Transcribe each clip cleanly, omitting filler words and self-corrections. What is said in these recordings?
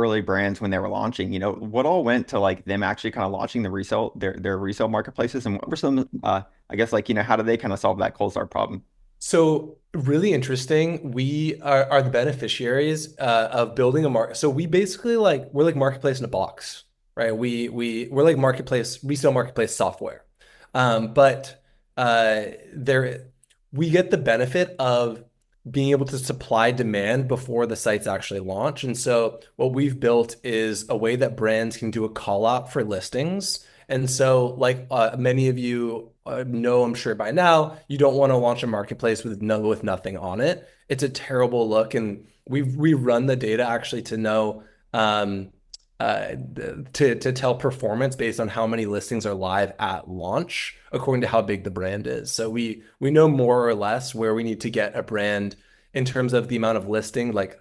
early brands when they were launching, what all went to like them actually kind of launching their resale marketplaces, and what were some I guess like, how do they kind of solve that cold start problem? So really interesting. We are the beneficiaries of building a market. So we basically we're like marketplace in a box, right? We're like marketplace, resale marketplace software. But there we get the benefit of being able to supply demand before the sites actually launch. And so what we've built is a way that brands can do a call out for listings. And so, many of you know, I'm sure by now, you don't want to launch a marketplace with nothing on it. It's a terrible look, and we run the data actually to know um, to tell performance based on how many listings are live at launch, according to how big the brand is. So we know more or less where we need to get a brand in terms of the amount of listing, like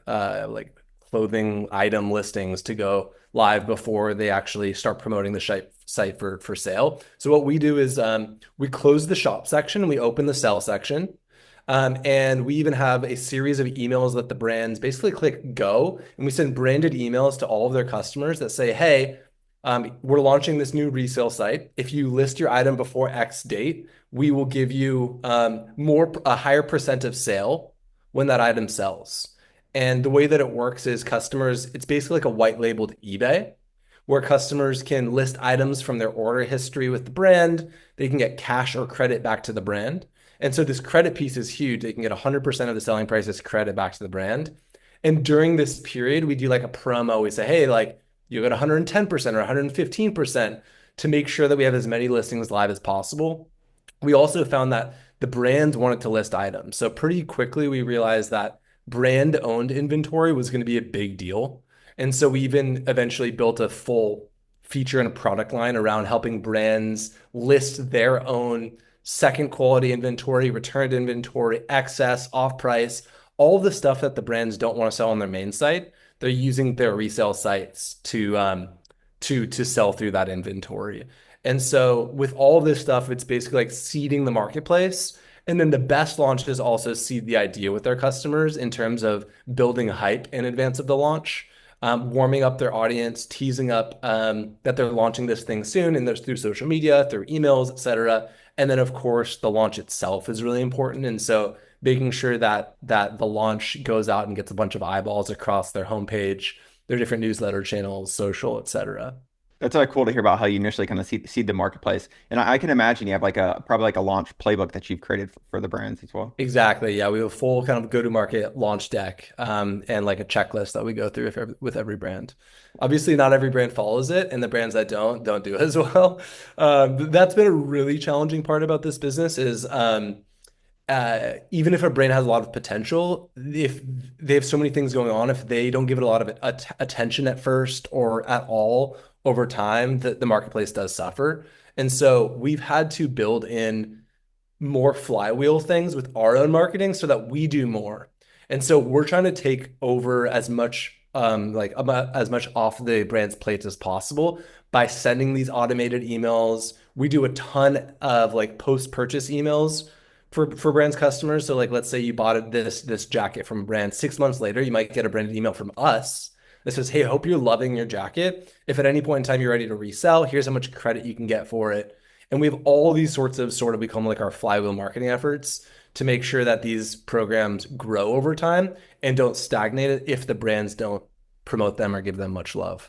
clothing item listings to go live before they actually start promoting the site for sale. So what we do is we close the shop section and we open the sell section. And we even have a series of emails that the brands basically click go, and we send branded emails to all of their customers that say, hey, we're launching this new resale site. If you list your item before X date, we will give you a higher percent of sale when that item sells. And the way that it works is it's basically like a white labeled eBay where customers can list items from their order history with the brand. They can get cash or credit back to the brand. And so this credit piece is huge. They can get 100% of the selling price as credit back to the brand. And during this period, we do like a promo. We say, hey, like you get 110% or 115% to make sure that we have as many listings live as possible. We also found that the brands wanted to list items. So pretty quickly, we realized that brand owned inventory was going to be a big deal. And so we even eventually built a full feature and a product line around helping brands list their own second quality inventory, returned inventory, excess, off price, all the stuff that the brands don't want to sell on their main site. They're using their resale sites to sell through that inventory. And so with all this stuff, it's basically like seeding the marketplace. And then the best launches also seed the idea with their customers in terms of building hype in advance of the launch, warming up their audience, teasing up that they're launching this thing soon, and there's through social media, through emails, etc. And then of course the launch itself is really important. And so making sure that the launch goes out and gets a bunch of eyeballs across their homepage, their different newsletter channels, social, etc. That's cool to hear about how you initially kind of seed the marketplace. And I can imagine you have like probably like a launch playbook that you've created for the brands as well. Exactly. Yeah, we have a full kind of go-to-market launch deck, and like a checklist that we go through with every brand. Obviously, not every brand follows it, and the brands that don't do it as well. That's been a really challenging part about this business is even if a brand has a lot of potential, if they have so many things going on, if they don't give it a lot of attention at first or at all over time, the marketplace does suffer. And so we've had to build in more flywheel things with our own marketing so that we do more. And so we're trying to take over as much as much off the brand's plates as possible by sending these automated emails. We do a ton of like post-purchase emails for brands customers. So like let's say you bought this jacket from a brand 6 months later, you might get a branded email from us that says, hey, I hope you're loving your jacket. If at any point in time you're ready to resell, here's how much credit you can get for it. And we have all these sorts of sort of become like our flywheel marketing efforts to make sure that these programs grow over time and don't stagnate it if the brands don't promote them or give them much love.